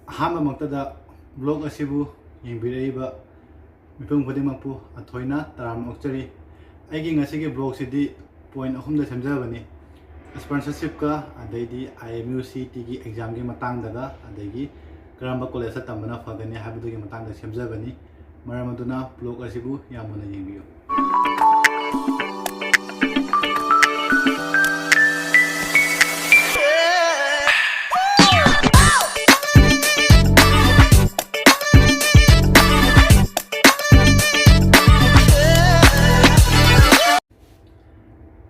ꯑꯍꯥꯟꯕꯃꯛꯇꯗ block ꯑꯁꯤꯕꯨ ꯌꯦꯡꯕꯤꯔꯛꯏꯕ ꯃꯤꯄꯨꯝ ꯈꯨꯗꯤꯡꯃꯛꯄꯨ ꯑꯊꯣꯏꯅ ꯇꯔꯥꯝꯅ ꯑꯣꯛꯆꯔꯤ꯫ ꯑꯩꯒꯤ ꯉꯁꯤꯒꯤ ꯕ꯭ꯂꯣꯛꯁꯤꯗꯤ ꯄꯣꯏꯟꯠ 3ꯗ ꯁꯦꯝꯖꯕꯅꯤ꯫ ꯁ꯭ꯄꯣꯟꯁꯔꯁꯤꯞꯀ ꯑꯗꯩꯗꯤ IMUCTꯒꯤ ꯑꯦꯛꯖꯥꯝꯒꯤ ꯃꯇꯥꯡꯗꯒ ꯑꯗꯒꯤ ꯀꯔꯝꯕ ꯀꯣꯂꯦꯖꯇ ꯇꯝꯕꯅ ꯐꯒꯅꯤ ꯍꯥꯏꯕꯗꯨꯒꯤ ꯃꯇꯥꯡꯗ ꯁꯦꯝꯖꯕꯅꯤ꯫ ꯃꯔꯝ ꯑꯗꯨꯅ ꯕ꯭ꯂꯣꯛ ꯑꯁꯤꯕꯨ ꯌꯥꯝ ꯃꯨꯟꯅ ꯌꯦꯡꯕꯤꯌꯨ꯫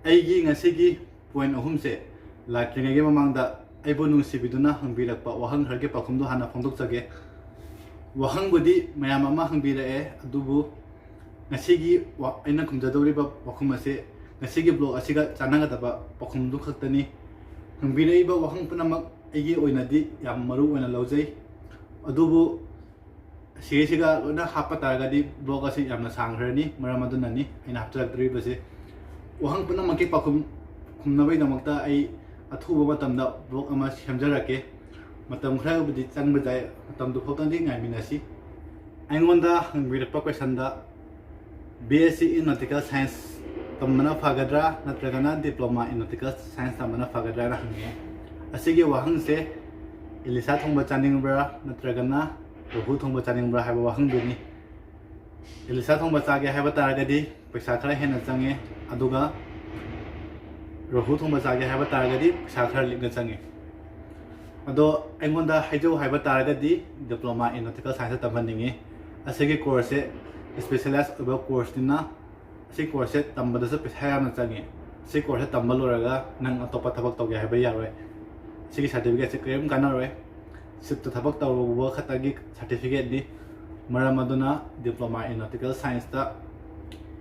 ꯑꯩꯒꯤ ꯉꯁꯤꯒꯤ ꯄꯣꯏꯟꯠ 3ꯁꯦ ꯂꯥꯛꯇ꯭ꯔꯤꯉꯩꯒꯤ ꯃꯃꯥꯡꯗ ꯑꯩꯕꯨ ꯅꯨꯡꯁꯤꯕꯤꯗꯨꯅ ꯍꯪꯕꯤꯔꯛꯄ ꯋꯥꯍꯪ ꯈꯔꯒꯤ ꯄꯥꯎꯈꯨꯝꯗꯨ ꯍꯥꯟꯅ ꯐꯣꯡꯗꯣꯛꯆꯒꯦ꯫ ꯋꯥꯍꯪꯕꯨꯗꯤ ꯃꯌꯥꯝ ꯑꯃ ꯍꯪꯕꯤꯔꯛꯑꯦ, ꯑꯗꯨꯕꯨ ꯉꯁꯤꯒꯤ ꯑꯩꯅ ꯈꯨꯝꯖꯗꯧꯔꯤꯕ ꯋꯥꯍꯪ ꯑꯁꯤ ꯉꯁꯤꯒꯤ ꯕ꯭ꯂꯣꯛ ꯑꯁꯤꯒ ꯆꯥꯟꯅꯒꯗꯕ ꯄꯥꯎꯈꯨꯝꯗꯨ ꯈꯛꯇꯅꯤ꯫ ꯍꯪꯕꯤꯔꯛꯏꯕ ꯋꯥꯍꯪ ꯄꯨꯝꯅꯃꯛ ꯑꯩꯒꯤ ꯑꯣꯏꯅꯗꯤ ꯌꯥꯝ ꯃꯔꯨ ꯑꯣꯏꯅ ꯂꯧꯖꯩ, ꯑꯗꯨꯕꯨ ꯁꯤꯒ ꯂꯣꯏꯅ ꯍꯥꯞꯄ ꯇꯥꯔꯒꯗꯤ ꯕ꯭ꯂꯣꯛ ꯑꯁꯤ ꯌꯥꯝꯅ ꯁꯥꯡꯈ꯭ꯔꯅꯤ꯫ ꯃꯔꯝ ꯑꯗꯨꯅꯅꯤ ꯑꯩꯅ ꯍꯥꯞꯆꯔꯛꯇꯣꯔꯤꯕꯁꯤ꯫ ꯋꯥꯍꯪ ꯄꯨꯝꯅꯃꯛꯀꯤ ꯄꯥꯎꯈꯨꯝ ꯈꯨꯝꯅꯕꯒꯤꯗꯃꯛꯇ ꯑꯩ ꯑꯊꯨꯕ ꯃꯇꯝꯗ ꯕ꯭ꯂꯣꯛ ꯑꯃ ꯁꯦꯝꯖꯔꯛꯀꯦ꯫ ꯃꯇꯝ ꯈꯔꯕꯨꯗꯤ ꯆꯪꯕ ꯌꯥꯏ, ꯃꯇꯝꯗꯨ ꯐꯥꯎꯇꯪꯗꯤ ꯉꯥꯏꯃꯤꯟꯅꯁꯤ꯫ ꯑꯩꯉꯣꯟꯗ ꯍꯪꯕꯤꯔꯛꯄ ꯀꯣꯏꯁꯟꯗ BSc in Nautical Science ꯇꯝꯕꯅ ꯐꯒꯗ꯭ꯔꯥ ꯅꯠꯇ꯭ꯔꯒꯅ ꯗꯤꯄ꯭ꯂꯣꯃꯥ in Nautical Science ꯇꯝꯕꯅ ꯐꯒꯗ꯭ꯔꯥꯅ ꯍꯪꯉꯦ꯫ ꯑꯁꯤꯒꯤ ꯋꯥꯍꯪꯁꯦ ꯏꯂꯤꯁꯥ ꯊꯣꯡꯕ ꯆꯥꯅꯤꯡꯕ꯭ꯔꯥ ꯅꯠꯇ꯭ꯔꯒꯅ ꯔꯘꯨ ꯊꯣꯡꯕ ꯆꯥꯅꯤꯡꯕ꯭ꯔꯥ ꯍꯥꯏꯕ ꯋꯥꯍꯪꯗꯨꯅꯤ꯫ ꯏꯂꯤꯁꯥ ꯊꯣꯡꯕ ꯆꯥꯒꯦ ꯍꯥꯏꯕ ꯇꯥꯔꯒꯗꯤ ꯄꯩꯁా ꯈꯔ ꯍꯦꯟꯅ ꯆꯪꯉꯦ, ꯑꯗꯨꯒ ꯔꯘꯨ ꯊꯣꯡꯕ ꯆꯥꯒꯦ ꯍꯥꯏꯕ ꯇꯥꯔꯒꯗꯤ ꯄꯩꯁా ꯈꯔ ꯂꯤꯛꯅ ꯆꯪꯉꯦ꯫ ꯑꯗꯣ ꯑꯩꯉꯣꯟꯗ ꯍꯥꯏꯖꯧ ꯍꯥꯏꯕ ꯇꯥꯔꯒꯗꯤ ꯗꯤꯄ꯭ꯂꯣꯃꯥ in Nautical Science ꯇꯝꯍꯟꯅꯤꯡꯉꯤ꯫ ꯑꯁꯤꯒꯤ ꯀꯣꯔꯁꯁꯦ ꯁ꯭ꯄꯦꯁꯦꯂꯥꯏꯖ ꯑꯣꯏꯕ ꯀꯣꯔꯁꯅꯤꯅ ꯑꯁꯤ ꯀꯣꯔꯁꯁꯦ ꯇꯝꯕꯗꯁꯨ ꯄꯩꯁꯥ ꯌꯥꯝꯅ ꯆꯪꯉꯦ꯫ ꯑꯁꯤ ꯀꯣꯔꯁꯁꯦ ꯇꯝꯕ ꯂꯣꯏꯔꯒ ꯅꯪ ꯑꯇꯣꯞꯄ ꯊꯕꯛ ꯇꯧꯒꯦ ꯍꯥꯏꯕ ꯌꯥꯔꯣꯏ꯫ ꯁꯤꯒꯤ ꯁꯥꯔꯇꯤꯐꯤꯀꯦꯠꯁꯦ ꯀꯔꯤꯝ ꯀꯥꯟꯅꯔꯣꯏ, ꯁꯤꯞꯇ ꯊꯕꯛ ꯇꯧꯔꯨꯕ ꯈꯛꯇꯒꯤ ꯁꯥꯔꯇꯤꯐꯤꯀꯦꯠꯅꯤ꯫ ꯃꯔꯝ ꯑꯗꯨꯅ ꯗꯤꯄ꯭ꯂꯣꯃꯥ in Nautical Science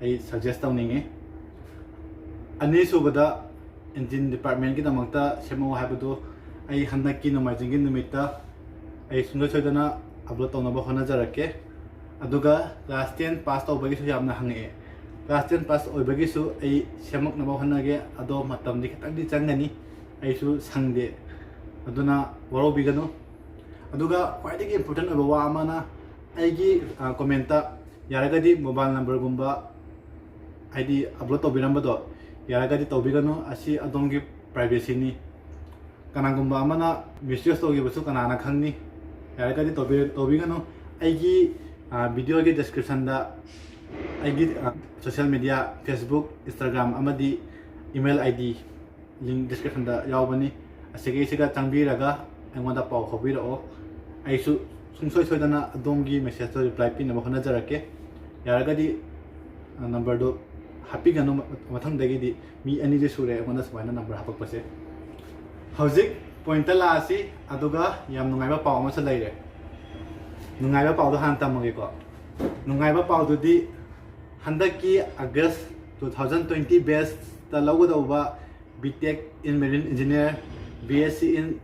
ꯑꯩ ꯁꯖꯦꯁ ꯇꯧꯅꯤꯡꯉꯤ꯫ ꯑꯅꯤꯁꯨꯕꯗ ꯏꯟꯖꯤꯟ ꯗꯤꯄꯥꯔꯠꯃꯦꯟꯠꯀꯤꯗꯃꯛꯇ ꯁꯦꯝꯃꯛꯎ ꯍꯥꯏꯕꯗꯨ ꯑꯩ ꯍꯟꯗꯛꯀꯤ ꯅꯣꯡꯃꯥꯏꯖꯤꯡꯒꯤ ꯅꯨꯃꯤꯠꯇ ꯑꯩ ꯁꯨꯡꯁꯣꯏ ꯁꯣꯏꯗꯅ ꯑꯞꯂꯣꯗ ꯇꯧꯅꯕ ꯍꯣꯠꯅꯖꯔꯛꯀꯦ꯫ ꯑꯗꯨꯒ ꯀ꯭ꯂꯥꯁ 10 ꯄꯥꯁ ꯇꯧꯕꯒꯤꯁꯨ ꯌꯥꯝꯅ ꯍꯪꯉꯛꯑꯦ꯫ ꯀ꯭ꯂꯥꯁ 10 ꯄꯥꯁ ꯑꯣꯏꯕꯒꯤꯁꯨ ꯑꯩ ꯁꯦꯝꯃꯛꯅꯕ ꯍꯣꯠꯅꯒꯦ, ꯑꯗꯣ ꯃꯇꯝꯗꯤ ꯈꯤꯇꯪꯗꯤ ꯆꯪꯒꯅꯤ, ꯑꯩꯁꯨ ꯁꯪꯗꯦ, ꯑꯗꯨꯅ ꯋꯥꯔꯧꯕꯤꯒꯅꯨ꯫ ꯑꯗꯨꯒ ꯈ꯭ꯋꯥꯏꯗꯒꯤ ꯏꯝꯄꯣꯔꯇꯦꯟట్ ꯑꯣꯏꯕ ꯋꯥ ꯑꯃꯅ ꯑꯩꯒꯤ ꯀꯣꯃꯦꯟꯠꯇ ꯌꯥꯔꯒꯗꯤ ꯃꯣꯕꯥꯏꯜ ꯅꯝꯕꯔꯒꯨꯝꯕ ꯍꯥꯏꯗꯤ ꯑꯞꯂꯣꯗ ꯇꯧꯕꯤꯔꯝꯕꯗꯣ ꯌꯥꯔꯒꯗꯤ ꯇꯧꯕꯤꯒꯅꯨ, ꯑꯁꯤ ꯑꯗꯣꯝꯒꯤ ꯄ꯭ꯔꯥꯏꯚꯦꯁꯤꯅꯤ꯫ ꯀꯅꯥꯒꯨꯝꯕ ꯑꯃꯅ ꯃꯤꯁꯌꯨꯁ ꯇꯧꯈꯤꯕꯁꯨ ꯀꯅꯥꯅ ꯈꯪꯅꯤ꯫ ꯌꯥꯔꯒꯗꯤ ꯇꯧꯕꯤꯒꯅꯨ꯫ ꯑꯩꯒꯤ ꯚꯤꯗꯤꯑꯣꯒꯤ ꯗꯦꯁꯀ꯭ꯔꯤꯞꯁꯟꯗ ꯑꯩꯒꯤ ꯁꯣꯁꯤꯌꯦꯜ ꯃꯤꯗꯤꯌꯥ ꯐꯦꯁꯕꯨꯛ, ꯏꯟꯁꯇꯥꯒ꯭ꯔꯥꯝ ꯑꯃꯗꯤ ꯏꯃꯦꯜ ID ꯂꯤꯡꯛ ꯗꯦꯁꯀ꯭ꯔꯤꯞꯁꯟꯗ ꯌꯥꯎꯕꯅꯤ꯫ ꯑꯁꯤꯒꯤꯁꯤꯒ ꯆꯪꯕꯤꯔꯒ ꯑꯩꯉꯣꯟꯗ ꯄꯥꯎ ꯐꯥꯎꯕꯤꯔꯛꯑꯣ꯫ ꯑꯩꯁꯨ ꯁꯨꯡꯁꯣꯏ ꯁꯣꯏꯗꯅ ꯑꯗꯣꯝꯒꯤ ꯃꯦꯁꯦꯖꯇꯣ ꯔꯤꯄ꯭ꯂꯥꯏ ꯄꯤꯅꯕ ꯍꯣꯠꯅꯖꯔꯛꯀꯦ꯫ ꯌꯥꯔꯒꯗꯤ ꯅꯝꯕꯔꯗꯨ ꯍꯥꯞꯄꯤꯒꯅꯨ, ꯃꯊꯪꯗꯒꯤꯗꯤ ꯃꯤ 2ꯗꯤ ꯁꯨꯔꯦ ꯑꯩꯉꯣꯟꯗ ꯁꯨꯃꯥꯏꯅ ꯅꯝꯕꯔ ꯍꯥꯞꯄꯛꯄꯁꯦ꯫ ꯍꯧꯖꯤꯛ ꯄꯣꯏꯟꯠꯇ ꯂꯥꯛꯑꯁꯤ, ꯑꯗꯨꯒ ꯌꯥꯝ ꯅꯨꯡꯉꯥꯏꯕ ꯄꯥꯎ ꯑꯃꯁꯨ ꯂꯩꯔꯦ꯫ ꯅꯨꯡꯉꯥꯏꯕ ꯄꯥꯎꯗꯣ ꯍꯥꯟꯅ ꯇꯝꯃꯒꯦꯀꯣ꯫ ꯅꯨꯡꯉꯥꯏꯕ ꯄꯥꯎꯗꯨꯗꯤ ꯍꯟꯗꯛꯀꯤ August 2020 ꯕꯦꯆꯇ ꯂꯧꯒꯗꯧꯕ BTech in Marine Engineer, BSc in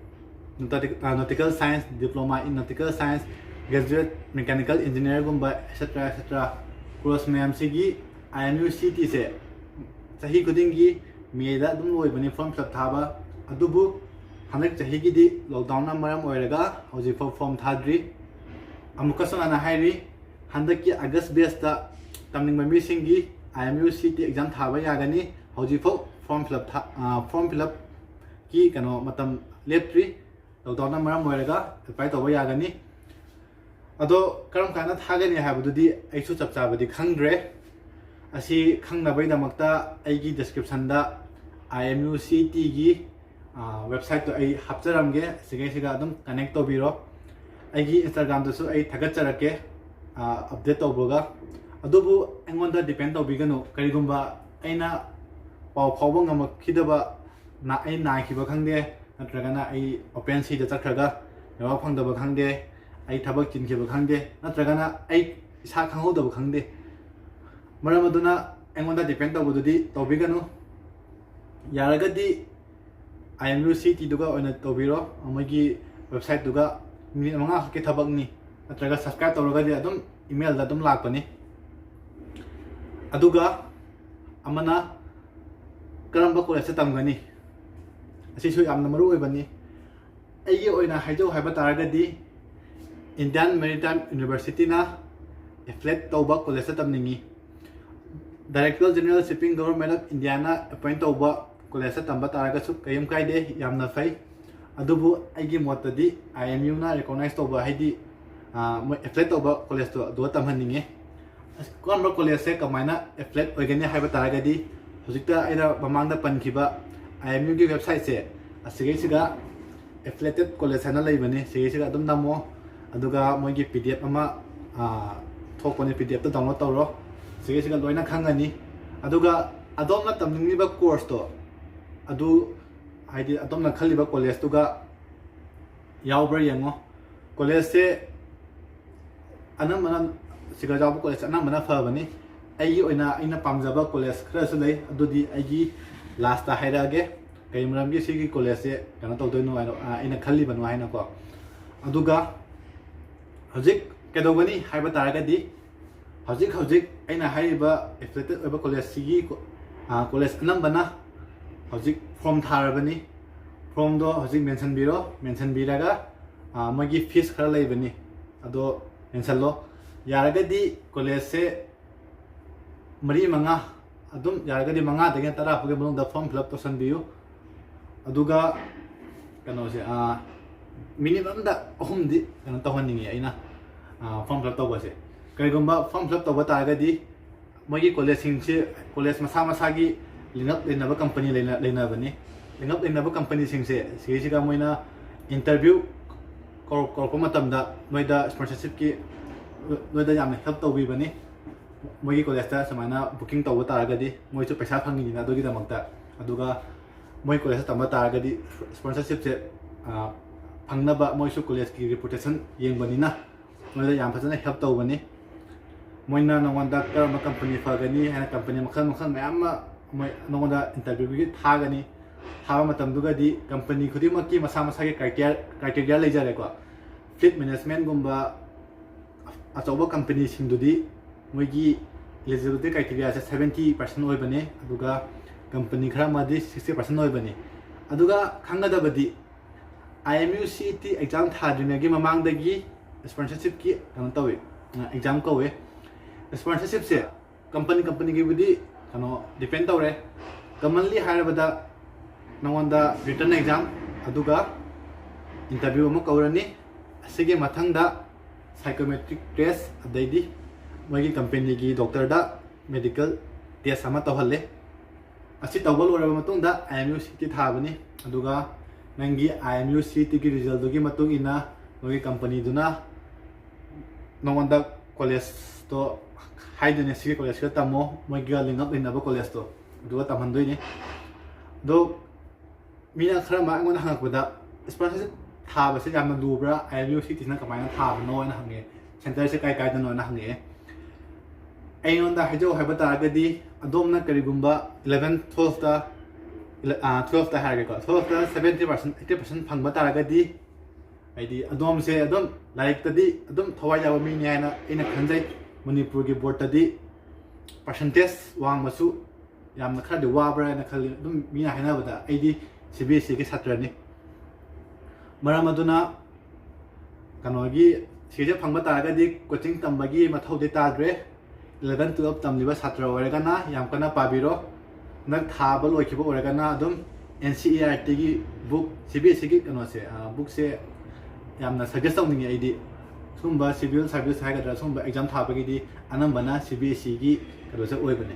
Nautical Science, Diploma in Nautical Science, Graduate Mechanical Engineergumba etc. Course ꯃꯌꯥꯝꯁꯤꯒꯤ IMUCTꯁꯦ ꯆꯍꯤ ꯈꯨꯗꯤꯡꯒꯤ ꯃꯦꯗ ꯑꯗꯨꯝ ꯂꯣꯏꯕꯅꯤ ꯐꯣꯔꯝ ꯐꯤꯜ ꯑꯞ ꯊꯥꯕ, ꯑꯗꯨꯕꯨ ꯍꯟꯗꯛ ꯆꯍꯤꯒꯤꯗꯤ ꯂꯣꯛꯗꯥꯎꯟꯅ ꯃꯔꯝ ꯑꯣꯏꯔꯒ ꯍꯧꯖꯤꯛꯐꯥꯎ ꯐꯣꯔꯝ ꯊꯥꯗ꯭ꯔꯤ꯫ ꯑꯃꯨꯛꯀꯁꯨ ꯑꯩꯅ ꯍꯥꯏꯔꯤ, ꯍꯟꯗꯛꯀꯤ ꯑꯥꯒꯁꯠ ꯕꯦꯆꯇ ꯇꯝꯅꯤꯡꯕ ꯃꯤꯁꯤꯡꯒꯤ IMUCT ꯑꯦꯛꯖꯥꯝ ꯊꯥꯕ ꯌꯥꯒꯅꯤ꯫ ꯍꯧꯖꯤꯛꯐꯥꯎ ꯐꯣꯔꯝ ꯐꯤꯜ ꯑꯞꯀꯤ ꯃꯇꯝ ꯂꯦꯞꯇ꯭ꯔꯤ꯫ ꯂꯣꯛꯗꯥꯎꯟꯅ ꯃꯔꯝ ꯑꯣꯏꯔꯒ ꯑꯦꯄ꯭ꯂꯥꯏ ꯇꯧꯕ ꯌꯥꯒꯅꯤ꯫ ꯑꯗꯣ ꯀꯔꯝ ꯀꯥꯟꯗ ꯊꯥꯒꯅꯤ ꯍꯥꯏꯕꯗꯨꯗꯤ ꯑꯩꯁꯨ ꯆꯞ ꯆꯥꯕꯗꯤ ꯈꯪꯗ꯭ꯔꯦ꯫ ꯑꯁꯤ ꯈꯪꯅꯕꯒꯤꯗꯃꯛꯇ ꯑꯩꯒꯤ ꯗꯦꯁꯀ꯭ꯔꯤꯞꯁꯟꯗ IMUCTꯒꯤ ꯋꯦꯕꯁꯥꯏꯠꯇꯣ ꯑꯩ ꯍꯥꯞꯆꯔꯝꯒꯦ, ꯑꯁꯤꯒꯩꯁꯤꯒ ꯑꯗꯨꯝ ꯀꯅꯦꯛ ꯇꯧꯕꯤꯔꯣ꯫ ꯑꯩꯒꯤ ꯏꯟꯁꯇꯥꯒ꯭ꯔꯥꯝꯗꯁꯨ ꯑꯩ ꯊꯥꯒꯠꯆꯔꯛꯀꯦ ꯑꯞꯗꯦꯠ ꯇꯧꯕꯒ꯫ ꯑꯗꯨꯕꯨ ꯑꯩꯉꯣꯟꯗ ꯗꯤꯄꯦꯟ ꯇꯧꯕꯤꯒꯅꯨ꯫ ꯀꯔꯤꯒꯨꯝꯕ ꯑꯩꯅ ꯄꯥꯎ ꯐꯥꯎꯕ ꯉꯝꯃꯛꯈꯤꯗꯕ, ꯑꯩ ꯅꯥꯈꯤꯕ ꯈꯪꯗꯦ, ꯅꯠꯇ꯭ꯔꯒꯅ ꯑꯩ OPEN C ꯆꯠꯈ꯭ꯔꯒ ꯅꯦꯠꯋꯥꯔꯛ ꯐꯪꯗꯕ ꯈꯪꯗꯦ, ꯑꯩ ꯊꯕꯛ ꯆꯤꯟꯈꯤꯕ ꯈꯪꯗꯦ, ꯅꯠꯇ꯭ꯔꯒꯅ ꯑꯩ ꯏꯁꯥ ꯈꯪꯍꯧꯗꯕ ꯈꯪꯗꯦ, ꯃꯔꯝ ꯑꯗꯨꯅ ꯑꯩꯉꯣꯟꯗ ꯗꯤꯄꯦꯟ ꯇꯧꯕꯗꯨꯗꯤ ꯇꯧꯕꯤꯒꯅꯨ꯫ ꯌꯥꯔꯒꯗꯤ IMUCTꯗꯨꯒ ꯑꯣꯏꯅ ꯇꯧꯕꯤꯔꯣ, ꯃꯣꯏꯒꯤ ꯋꯦꯕꯁꯥꯏꯠꯇꯨꯒ ꯃꯤꯅꯤꯠ 5 ꯈꯛꯀꯤ ꯊꯕꯛꯅꯤ, ꯅꯠꯇ꯭ꯔꯒ ꯁꯕꯁꯀ꯭ꯔꯥꯏꯕ ꯇꯧꯔꯒꯗꯤ ꯑꯗꯨꯝ ꯏꯃꯦꯜꯗ ꯑꯗꯨꯝ ꯂꯥꯛꯄꯅꯤ꯫ ꯑꯗꯨꯒ ꯑꯃꯅ ꯀꯔꯝꯕ ꯀꯣꯂꯦꯖꯇ ꯇꯝꯒꯅꯤ, ꯑꯁꯤꯁꯨ ꯌꯥꯝꯅ ꯃꯔꯨ ꯑꯣꯏꯕꯅꯤ꯫ ꯑꯩꯒꯤ ꯑꯣꯏꯅ ꯍꯥꯏꯖꯧ ꯍꯥꯏꯕ ꯇꯥꯔꯒꯗꯤ Indian Maritime University na affiliate tauba college ta tamningi Director General Shipping Government of India na appoint tauba college ta tamba taraga su kayam kaide yamna fai adubu aigi motadi IMU na recognize tauba haidi affiliate tauba college to do tamhaninge kon college se kamaina affiliate oigani haiba taraga di hojikta aida mamangda pankhiba IMU ki website se asige siga affiliated college hana leibani sige siga adum namo aduga moigi PDF ama thokpani PDF to download tawro sige siga loina khangani aduga adom na tamningni ba course to adu haidi adom na khaliba college tuga yawbra yango college se anamana siga jabu college anamana fabani ai oina ina pamjaba college khara su lei adudi aigi last ta hairage kai muramgi sigi college se kana tawdoino ina khaliba no haina ko aduga hojik kedogani haiba taragadi hojik aina haiba affiliated oba college sigi college anambana hojik form tharabani form do hojik mention biraga magi fees khara leibani ado mention lo yaragadi college se mari manga adum yaragadi manga degen tara puge mulung da form fill up to sanbiyu aduga kano se minimum da ahumdi kana tawhaningi aina form fill up tawba se kaigumba form fill up tawba taragadi mogi college singse college masagi lingap lenaba company lena bani lingap lenaba company singse sigisiga moina interview korko matamda noida sponsorship ki noida yamne help tawbi bani mogi college ta samana booking tawba taragadi moi chu paisa phangi na dogi damakta aduga moi college tamba taragadi sponsorship se pangnaba moi su college ki reputation yengbani na moi da yam phajana help tawbani moina nongwanda karma company fagani hana company makhan mayam moi nongwanda interview gi thagani thaba matam duga di company khudi makki masa ge criteria leijare ko fleet management gumba achoba company singdudi moi gi eligibility criteria 70% oibani aduga company khara madi 60% oibani aduga khangadabadi IMU CET exam thadrinagi mamangdagi sponsorship ki kan tawi exam kowe sponsorship se company gi budi kano depend tawre commonly harabada nangwanda written exam aduga interview mo kawrani asige mathangda psychometric test adaidi mogi company gi doctor da medical test ama tawhalle asi tawbal oraba matungda IMU CET thabani aduga nangi IMU CET ki result dogi matung ina mogi company duna nongwanda college to haidene sigi college ka tamo mogi lingap inaba college to duga tamhandoi ni do mina khara ma ngona hangakda sponsorship thaba se yamna dubra IMU CET na kamaina thaba no na hange center se kai da no na hange ayonda hajo haba taragadi adomna karigumba 11 12 ta 12 ta harage ko 12 ta 70% 80% phangba taragadi aidi adom se adom like tadi adom thawai yawa mi ni ana ina khanjai manipur gi board tadi percentage wang masu yamna khara de wabra na khali adom mi na hana bada aidi CBSE ki chatra ni maramaduna kanogi sije phangba taragadi coaching tambagi mathau de tadre 11 12 tamliba chatra oregana yam kana pabiro nak thaba loikiba oregana adum NCERT gi book CBSE gi kano se book se yamna suggest tawningi aidi sumba civil service hagadra sumba exam thabagi di anambana CBSE gi kano se oibane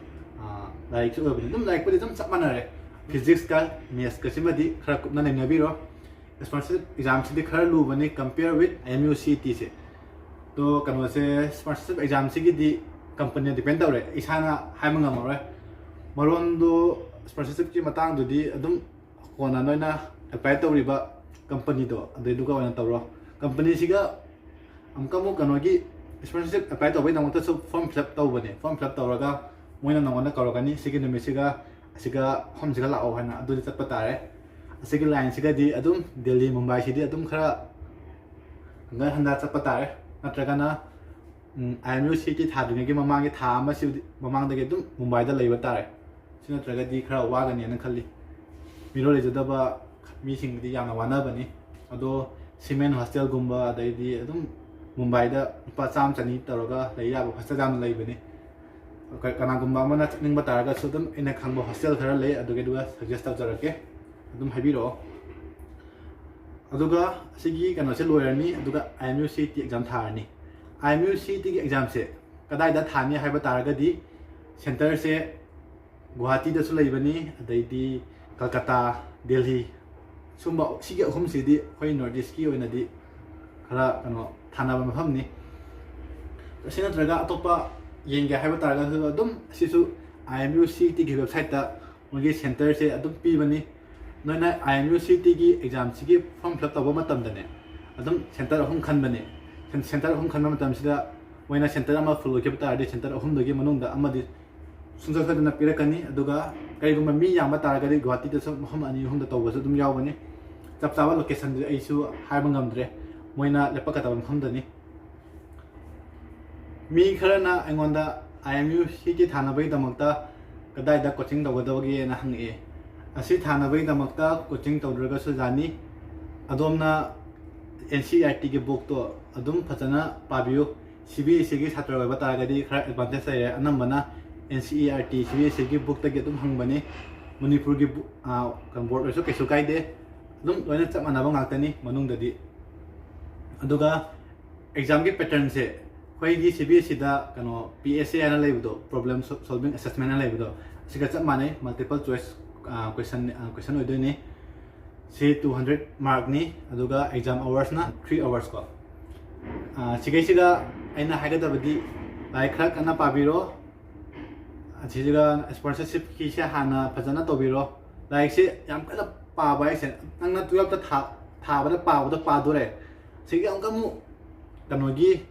like se oibane dum like pudi dum chapmanare physics ka maths ka simadi khara kupna nainabiro sponsorship exam se khara lu bane compare with IMU CET se to kano se sponsorship exam se gi di company depend tawre isana haimanga mare maron do sponsorship ki matang do di adum kona noina apply tawriba company do ade duga wana tawro company siga amka mo kanogi sponsorship apply tawbai namota so form fill up tawbane form fill up tawraga moina nangona karogani sigi numi siga hom siga lao hana adu chatpa tare asigi line siga di adum Delhi Mumbai sidi adum khara ngar handa chatpa tare natragana IMU CET thadringi mamangi tha ama si mamangdagi adum Mumbai da leiba tare sina tragadi khara wagani ana khalli miro lejadaba mi singdi yamna wana bani ado cement hostel gumba daidi adum ꯃꯨꯝꯕꯥꯏꯗ ꯂꯨꯄꯥ 100-200 ꯇꯧꯔꯒ ꯂꯩ ꯌꯥꯕ hostel ꯌꯥꯝꯅ ꯂꯩꯕꯅꯤ ꯀꯅꯥꯒꯨꯝꯕ ꯑꯃꯅ ꯆꯠꯅꯤꯡꯕ ꯇꯥꯔꯒꯁꯨ ꯑꯗꯨꯝ ꯑꯩꯅ ꯈꯪꯕ ꯍꯣꯁꯇꯦꯜ ꯈꯔ ꯂꯩ ꯑꯗꯨꯒ ꯁꯖꯦꯁ ꯇꯧꯖꯔꯛꯀꯦ ꯑꯗꯨꯝ ꯍꯥꯏꯕꯤꯔꯛꯑꯣ ꯑꯗꯨꯒ ꯑꯁꯤꯒꯤ ꯀꯩꯅꯣꯁꯦ ꯂꯣꯏꯔꯅꯤ ꯑꯗꯨꯒ IMU CET ꯑꯦꯛꯖꯥꯝ ꯊꯥꯔꯅꯤ IMU CET ꯒꯤ ꯑꯦꯛꯖꯥꯝꯁꯦ ꯀꯗꯥꯏꯗ ꯊꯥꯅꯤ ꯍꯥꯏꯕ ꯇꯥꯔꯒꯗꯤ ꯁꯦꯟꯇꯔꯁꯦ ꯒꯨꯋꯥꯍꯥꯇꯤꯗꯁꯨ ꯂꯩꯕꯅꯤ ꯑꯗꯩꯗꯤ ꯀꯜꯀꯇꯥ ꯗꯦꯜꯍꯤ ꯁꯨꯝꯕ ꯁꯤꯒꯤ ꯑꯍꯨꯝꯁꯤꯗꯤ ꯑꯩꯈꯣꯏ ꯅꯣꯔꯠ ꯏꯁꯀꯤ ꯑꯣꯏꯅꯗꯤ ꯈꯔ ꯀꯩꯅꯣ ꯊꯥꯅꯕ ꯃꯐꯝꯅꯤ ꯑꯁꯤ ꯅꯠꯇ꯭ꯔꯒ ꯑꯇꯣꯞꯄ ꯌꯦꯡꯒꯦ ꯍꯥꯏꯕ ꯇꯥꯔꯒꯁꯨ ꯑꯗꯨꯝ ꯑꯁꯤꯁꯨ IMU CET ꯒꯤ ꯋꯦꯕꯁꯥꯏꯠꯇ ꯃꯣꯏꯒꯤ ꯁꯦꯟꯇꯔꯁꯦ ꯑꯗꯨꯝ ꯄꯤꯕꯅꯤ ꯅꯣꯏꯅ IMU CET ꯒꯤ ꯑꯦꯛꯖꯥꯝꯁꯤꯒꯤ ꯐꯣꯔꯝ ꯐꯤꯜ ꯑꯞ ꯇꯧꯕ ꯃꯇꯝꯗꯅꯦ ꯑꯗꯨꯝ ꯁꯦꯟꯇꯔ ꯑꯍꯨꯝ ꯈꯟꯕꯅꯤ ꯁꯦꯟꯇꯔ ꯑꯍꯨꯝ ꯈꯟꯕ ꯃꯇꯝꯁꯤꯗ ꯃꯣꯏꯅ ꯁꯦꯟꯇꯔ ꯑꯃ ꯐꯨꯜ ꯑꯣꯏꯈꯤꯕ ꯇꯥꯔꯗꯤ ꯁꯦꯟꯇꯔ ꯑꯍꯨꯝꯗꯨꯒꯤ ꯃꯅꯨꯡꯗ ꯑꯃꯗꯤ ꯁꯨꯡꯁꯣꯏ ꯁꯣꯏꯗꯅ ꯄꯤꯔꯛꯀꯅꯤ ꯑꯗꯨꯒ ꯀꯔꯤꯒꯨꯝꯕ ꯃꯤ ꯌꯥꯝꯕ ꯇꯥꯔꯒꯗꯤ ꯒꯨꯋꯥꯍꯥꯇꯤꯗꯁꯨ ꯃꯐꯝ 2-3ꯗ ꯇꯧꯕꯁꯨ ꯑꯗꯨꯝ ꯌꯥꯎꯕꯅꯤ ꯆꯞ ꯆꯥꯕ ꯂꯣꯀꯦꯁꯟꯗꯨ ꯑꯩꯁꯨ ꯍꯥꯏꯕ ꯉꯝꯗ꯭ꯔꯦ ꯃꯣꯏꯅ ꯂꯦꯞꯄꯛꯀꯗꯕ ꯃꯐꯝꯗꯅꯤ ꯃꯤ ꯈꯔꯅ ꯑꯩꯉꯣꯟꯗ IMU CET ꯊꯥꯅꯕꯒꯤꯗꯃꯛꯇ ꯀꯗꯥꯏꯗ ꯀꯣꯆꯤꯡ ꯇꯧꯒꯗꯕꯒꯦꯅ ꯍꯪꯉꯛꯑꯦ ꯑꯁꯤ ꯊꯥꯅꯕꯒꯤꯗꯃꯛꯇ ꯀꯣꯆꯤꯡ ꯇꯧꯗ꯭ꯔꯒꯁꯨ ꯌꯥꯅꯤ ꯑꯗꯣꯝꯅ NCERT ꯒꯤ ꯕꯨꯛꯇꯣ ꯑꯗꯨꯝ ꯐꯖꯅ ꯄꯥꯕꯤꯌꯨ CBSE ꯒꯤ ꯁꯥꯇ꯭ꯔ ꯑꯣꯏꯕ ꯇꯥꯔꯒꯗꯤ ꯈꯔ ꯑꯦꯗꯚꯥꯟꯇꯦꯖ ꯂꯩꯔꯦ ꯑꯅꯝꯕꯅ NCERT CBSE ꯒꯤ ꯕꯨꯛꯇꯒꯤ ꯑꯗꯨꯝ ꯍꯪꯕꯅꯤ ꯃꯅꯤꯄꯨꯔꯒꯤ ꯕꯣꯔꯗ ꯑꯣꯏꯔꯁꯨ ꯀꯩꯁꯨ ꯀꯥꯏꯗꯦ ꯑꯗꯨꯝ ꯂꯣꯏꯅ ꯆꯞ ꯃꯥꯟꯅꯕ ꯉꯥꯛꯇꯅꯤ ꯃꯅꯨꯡꯗꯗꯤ ꯑꯗꯨꯒ ꯑꯦꯛꯖꯥꯝꯒꯤ ꯄꯦꯇꯔꯟꯁꯦ ꯑꯩꯈꯣꯏꯒꯤ CBSE ꯗ ꯀꯩꯅꯣ PSA ꯍꯥꯏꯅ ꯂꯩꯕꯗꯣ ꯄ꯭ꯔꯣꯕ꯭ꯂꯦꯝ ꯁꯣꯜꯚꯤꯡ ꯑꯦꯁꯦꯁꯃꯦꯟ ꯍꯥꯏꯅ ꯂꯩꯕꯗꯣ ꯑꯁꯤꯒ ꯆꯞ ꯃꯥꯟꯅꯩ ꯃꯜꯇꯤꯄꯜ ꯆꯣꯏꯁ ꯀ꯭ꯋꯦꯁꯟ ꯑꯣꯏꯗꯣꯏꯅꯤ ꯁꯤ 200 ꯃꯥꯔꯛꯅꯤ ꯑꯗꯨꯒ ꯑꯦꯛꯖꯥꯝ ꯑꯋꯥꯔꯁꯅ 3 ꯑꯋꯥꯔꯁ ꯀꯣ ꯁꯤꯒꯩꯁꯤꯒ ꯑꯩꯅ ꯍꯥꯏꯒꯗꯕꯗꯤ ꯂꯥꯏꯔꯤꯛ ꯈꯔ ꯀꯟꯅ ꯄꯥꯕꯤꯔꯣ ꯑꯁꯤꯒ ꯁ꯭ꯄꯣꯟꯁꯔꯁꯤꯞꯀꯤꯁꯦ ꯍꯥꯟꯅ ꯐꯖꯅ ꯇꯧꯕꯤꯔꯣ ꯂꯥꯏꯔꯤꯛꯁꯦ ꯌꯥꯝ ꯀꯟꯅ ꯄꯥꯕ ꯍꯥꯏꯁꯦ ꯅꯪꯅ 12ꯇ ꯊꯥꯕꯗ ꯄꯥꯗꯣꯔꯦ ꯁꯤꯒꯤ ꯑꯃꯨꯛ ꯀꯩꯅꯣꯒꯤ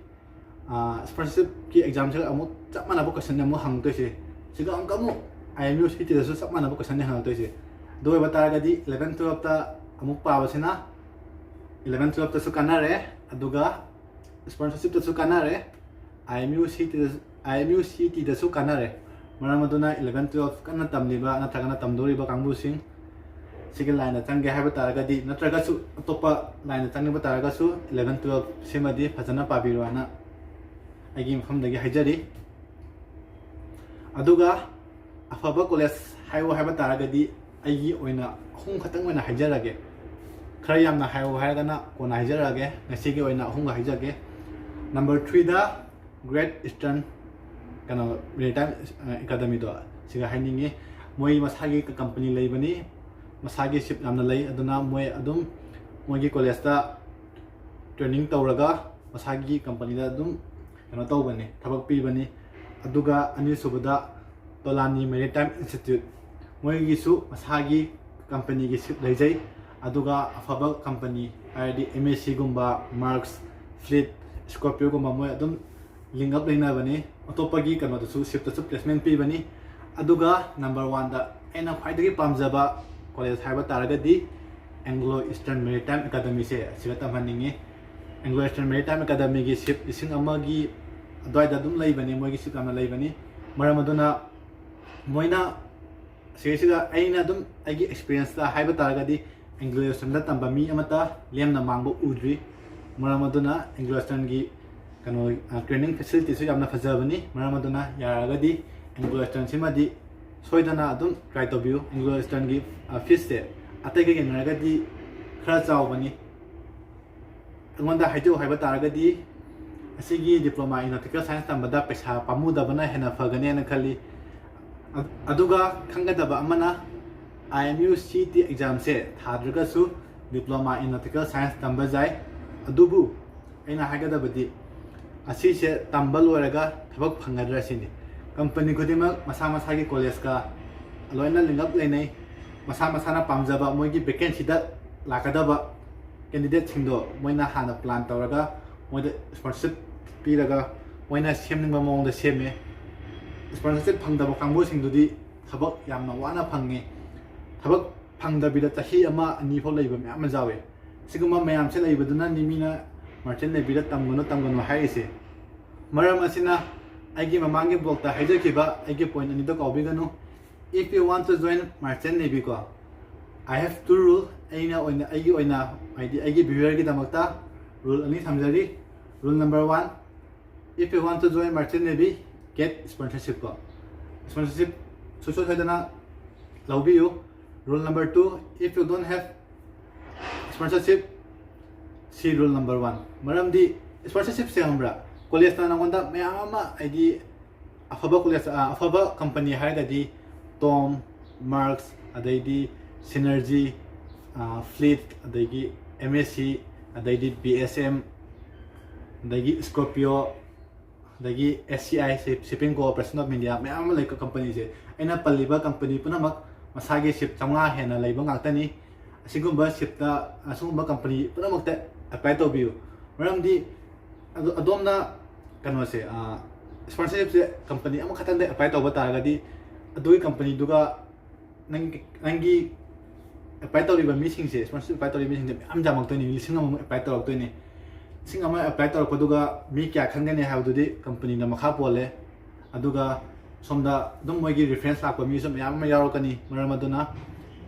ꯁ꯭ꯄꯣꯟꯁꯔꯁꯤꯞꯀꯤ ꯑꯦꯛꯖꯥꯝꯁꯤꯒ ꯑꯃꯨꯛ ꯆꯞ ꯃꯥꯟꯅꯕ ꯀ꯭ꯋꯦꯁꯟ ꯑꯃꯨꯛ ꯍꯪꯉꯛꯇꯣꯏꯁꯦ ꯁꯤꯒ ꯑꯃꯨꯛ IMU CET ꯗꯁꯨ ꯆꯞ ꯃꯥꯟꯅꯕ ꯀ꯭ꯋꯦꯁꯟ ꯍꯪꯉꯛꯇꯣꯏꯁꯦ ꯑꯗꯨ ꯑꯣꯏꯕ ꯇꯥꯔꯒꯗꯤ 11-12ꯇ ꯑꯃꯨꯛ ꯄꯥꯕꯁꯤꯅ 11-12ꯇꯁꯨ ꯀꯥꯟꯅꯔꯦ ꯑꯗꯨꯒ ꯁ꯭ꯄꯣꯟꯁꯔꯁꯤꯞꯇꯁꯨ ꯀꯥꯟꯅꯔꯦ IMU CET ꯗꯁꯨ ꯀꯥꯟꯅꯔꯦ ꯃꯔꯝ ꯑꯗꯨꯅ 11-12 ꯀꯟꯅ ꯇꯝꯂꯤꯕ ꯅꯠꯇ꯭ꯔꯒꯅ ꯇꯝꯗꯧꯔꯤꯕ ꯀꯥꯡꯕꯨꯁꯤꯡ ꯁꯤꯒꯤ ꯂꯥꯏꯟꯗ ꯆꯪꯒꯦ ꯍꯥꯏꯕ ꯇꯥꯔꯒꯗꯤ ꯅꯠꯇ꯭ꯔꯒꯁꯨ ꯑꯇꯣꯞꯄ ꯂꯥꯏꯟꯗ ꯆꯪꯅꯤꯡꯕ ꯇꯥꯔꯒꯁꯨ 11-12 ꯁꯤꯃꯗꯤ ꯐꯖꯅ ꯄꯥꯕꯤꯔꯣ ꯍꯥꯏꯅ ꯑꯩꯒꯤ ꯃꯐꯝꯗꯒꯤ ꯍꯥꯏꯖꯔꯤ ꯑꯗꯨꯒ ꯑꯐꯕ ꯀꯣꯂꯦꯖ ꯍꯥꯏꯌꯣ ꯍꯥꯏꯕ ꯇꯥꯔꯒꯗꯤ ꯑꯩꯒꯤ ꯑꯣꯏꯅ 3 ꯈꯛꯇꯪ ꯑꯣꯏꯅ ꯍꯥꯏꯖꯔꯒꯦ खर यामना हायो हायरगना कोना हाइजरगे ngasi oina ahunga haijage number 3 दा ग्रेट ईस्टर्न कनो मेरिटाइम एकेडमी दो सिगा हाइनिंगे मोई मसागी कंपनी लेबनी मसागी शिप यामना लई अदुना मोई अदुम मोगी कॉलेज दा ट्रेनिंग तौरगा मसागी कंपनी दा अदुम कनो तौबनी थबक पीबनी अदुगा अनि सुबदा तोलानी मेरिटाइम इंस्टीट्यूट मोगी सु मसागी कंपनी की शिप लेजै अदुगा अफबा कंपनी आईडी एमएससी गुम्बा मार्क्स फ्लीट स्कॉर्पियो गुम्बा मोय अदुम लिंक अप लेना बनी अतोपगी कनो दसु शिप दसु प्लेसमेंट पी बनी अदुगा नंबर 1 दा एना फाइदगी पामजबा कॉलेज हाइबा तारगदी एंग्लो ईस्टर्न मेरिटाइम एकेडमी से सिगा तमनिंगे एंग्लो ईस्टर्न मेरिटाइम एकेडमी की शिप लिसिंग अमगी अद्वाइदा दुम लैबनी मोयगी शिप अमा लैबनी मरम अदुना मोयना सिगा आइना दुम आइगी एक्सपीरियंस दा हाइबा तारगदी एंग्लो ईस्टर्न तंबा मी अमता लेमना मांगबो उद्री मरम अदुना एंग्लो ईस्टर्न की कनो ट्रेनिंग फैसिलिटी सु यामना फजबनी मरम अदुना यारगदी एंग्लो ईस्टर्न सिमादी सोइदना अदुम ट्राई तोबियो एंग्लो ईस्टर्न की फीस से अतैगे गेनरगदी खरा चावबनी अंगोंदा हाइजो हाइबा तारगदी असिगी डिप्लोमा इन नॉटिकल साइंस तंबदा पैसा पामुदबना हेना फगने न खली अदुगा खंगदबा अमना IMU CET एग्जाम से थाद्रगसु डिप्लोमा इन नॉटिकल साइंस तंबा जाय अदुबु अइना हागदबदी असी से तंबल ओरगा थबक फंगद्रसिनी कंपनी खुदिमक मसा मसा की कॉलेज का लोइना लिंगअप लेनै मसा मसाना पामजबा मोइगी वैकेंसी दा लाकदबा कैंडिडेट सिंदो मोइना हाना प्लान तौरगा मोइदा स्पॉन्सरशिप पीरगा मोइना सेमनिंबा मोंगदा सेमे स्पॉन्सरशिप फंगदबा कांगबो सिंदुदी थबक यामना वाना फंगे थबक फंगदबिदा चही अमा अनि फो लैबा म्याम जावे सिगुमा म्याम से लैबदुना निमिना मार्चेंट नेविदा तमगनो हाइसे मरम असिना आइगी ममांगे ब्लॉगता हाइजखिबा आइगे पॉइंट अनिदो काउबिगनो if you want to join merchant navy को आई हैव टू रूल आइना ओइना आइगी ओइना आइदी आइगी व्यूअर की दमकता रूल अनि समजरी rule number 1, if you want to join Merchant Navy, get sponsorship ko. Sponsorship susod na laubi you. Rule number 2, if you don't have sponsorship, see rule number 1. Maram di sponsorship se hambra college na nangwanda mayam ama ID afaba college afaba company haigadi Tom, Marks, adaidi Synergy, Fleet, adaigi MSC, adaidi BSM, adaigi Scorpio, adaigi SCI Shipping Corporation of India mayam like company se aina paliba company punamak masagi ship chamga hena leiba ngakta asigumba ship ta asugumba company punamak te apply to biu maram di adomna kano se sponsorship se company ama khatan de apply to bata gadi adui company duga nangi apply to riba missing se sponsorship apply to riba missing de am jamak to ni lising am apply to to ni sing am apply to ko duga mi kya khangane ha du di company na makha pole aduga somda dum moigi reference la ko mi som yam ma yaro kani maram aduna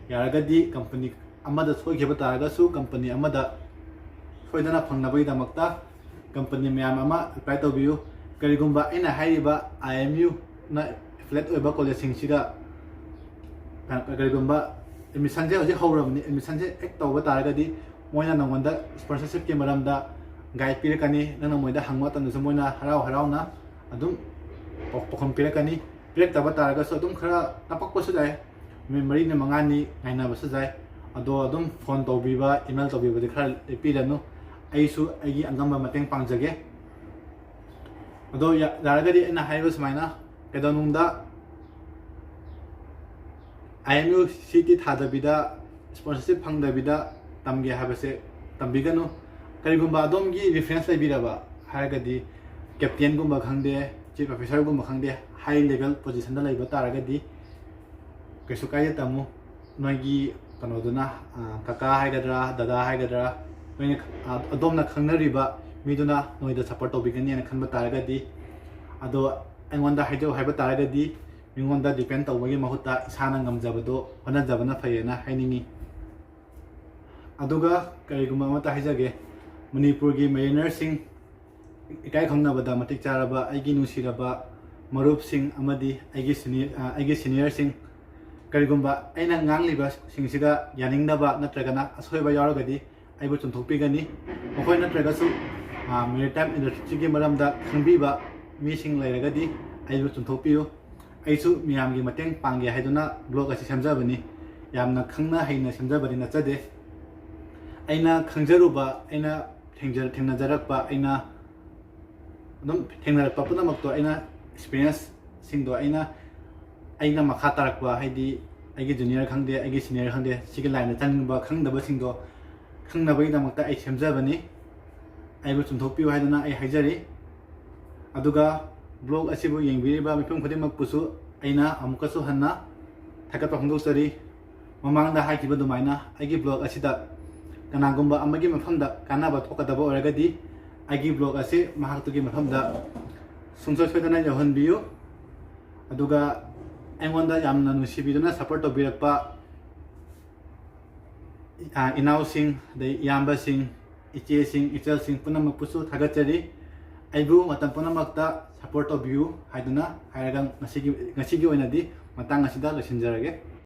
yaragadi company amada soi ge bata ga su company amada soidana phangna bai damakta company mayam ama apply to biu karigumba ina haiba IMU na flat oiba college sing siga karigumba admission je hoje hauramni admission je ek to bata ga di moina nangwanda sponsorship ke maramda guide pirakani nana moida hangwa tan so moina harau na adum pokhom pirakani pirek ta bata ga so adum khara tapak ko su dai memory ne mangani ngaina ba su dai ado adum phone to biba email to biba de khara piranu aisu aigi angamba mateng pangjage ado ya daragadi ina haiba smaina kedonungda IMU city thadabida sponsorship phangdabida tamge habase tambiganu karigumba adomgi reference laibiraba haragadi captain gumba khangde chief officer gumba khangde high level position da laiba taragadi kesu kaya tamu noigi kanoduna kaka haigadra dada haigadra noine adomna khangnariba miduna noida support tobigani na khanba taragadi ado angonda haijo haiba taragadi mingonda depend tawagi mahuta isana ngamjabado honajabana phayena hainingi aduga kariguma mata haijage manipur gi mariner sing ikai khangnabada matik charaba aigi nusiraba marup sing amadi aigi senior sing karigumba aina ngangliba singsiga yaningdaba natragana asoiba yaragadi aibu chunthokpigani mokoi natragasu maritime industry gi maramda khangbiba mi sing lairagadi aibu chunthokpiu aisu miyamgi mateng pangge haiduna blog asi samjabani yamna khangna haina samjabani nachade aina khangjaruba aina thengnajarakpa aina dum thengnarakpa punamakto aina experience singdo aina makha tarakpa haidi aigi junior khangde aigi senior khangde sigi line changba khangdaba singdo khangnabai damakta ai samjabani aibu chunthokpiu haiduna ai haijari aduga blog asibu yengbiriba mipum khodimak pusu aina amukasu hanna thakatpa hongdosari mamangda haikiba dumaina aigi blog asida kanagumba amagi mafamda kanaba thokadaba oragadi aigi blog asi mahaktugi mafamda sungso soidana yahonbiyu aduga aingonda yamna nusibiduna support tobirakpa inau sing dai yamba sing iche sing ichal sing punamak pusu thagachari aibu matam punamakta support of you haiduna hairagang ngasigi oinadi matang asida losinjarage